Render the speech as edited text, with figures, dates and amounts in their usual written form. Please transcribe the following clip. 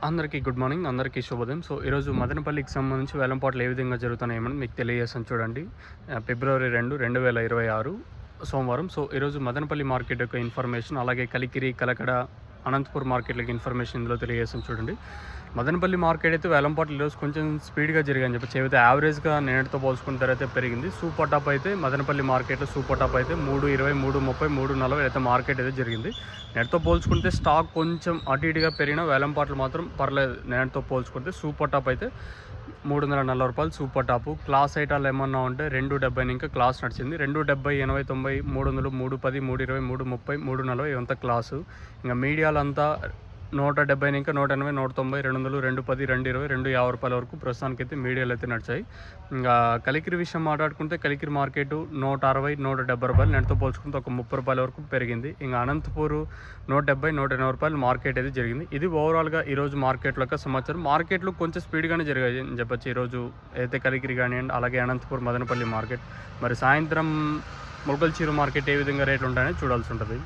అందరికీ good morning, అందరికీ శుభోదయం. సో ఈరోజు మదనపల్లికి సంబంధించి వేలంపాట్లు ఏ విధంగా జరుగుతున్నాయేమని మీకు తెలియజేస్తాను చూడండి. ఫిబ్రవరి 2, 2026 సోమవారం. సో ఈరోజు మదనపల్లి మార్కెట్ యొక్క ఇన్ఫర్మేషన్, అలాగే కలికిరి, కలకడ, అనంతపూర్ మార్కెట్లకి ఇన్ఫర్మేషన్ ఇందులో తెలియజేస్తాను చూడండి. మదనపల్లి మార్కెట్ అయితే వేలంపాట్లు ఈరోజు కొంచెం స్పీడ్గా జరిగాయని చెప్పి ఏవైతే యావరేజ్గా నిన్నటితో పోల్చుకున్న అయితే పెరిగింది. సూపర్ టాప్ అయితే మదనపల్లి మార్కెట్లో సూపర్ టాప్ అయితే 3.20, 3.30, 3.40 అయితే మార్కెట్ అయితే జరిగింది. నెట్తో పోల్చుకుంటే స్టాక్ కొంచెం అటు ఇటుగా పెరిగిన వేలంపాట్లు మాత్రం పర్లేదు. నెట్తో పోల్చుకుంటే సూపర్ టాప్ అయితే 340 రూపాయలు సూపర్ టాపు. క్లాస్ ఐటాలు ఏమన్నా ఉంటే 2.70 ఇంకా క్లాస్ నడిచింది. 2.70, 80, 90, 300, 310, 320, 330, 340 ఇవంతా క్లాసు. ఇంకా మీడియాలంతా 170 ఇంకా 180, 190, 200, 210, 220, 250 రూపాయల వరకు ప్రస్తుతానికైతే మీడియాలు అయితే నడిచాయి. ఇంకా కలికిరి విషయం మాట్లాడుకుంటే కలికిరి మార్కెట్ 160, 170 రూపాయలు నెట్తో పోల్చుకుంటే ఒక 30 రూపాయల వరకు పెరిగింది. ఇంకా అనంతపూర్ 170, 180 రూపాయలు మార్కెట్ అయితే జరిగింది. ఇది ఓవరాల్గా ఈరోజు మార్కెట్లో యొక్క సమాచారం. మార్కెట్లు కొంచెం స్పీడ్గానే జరిగాయి అని చెప్పచ్చు ఈరోజు అయితే కలికిరి కానివ్వండి, అలాగే అనంతపూర్, మదనపల్లి మార్కెట్. మరి సాయంత్రం మొగల్చీరు మార్కెట్ ఏ విధంగా రేట్లు ఉంటాయని చూడాల్సి ఉంటుంది.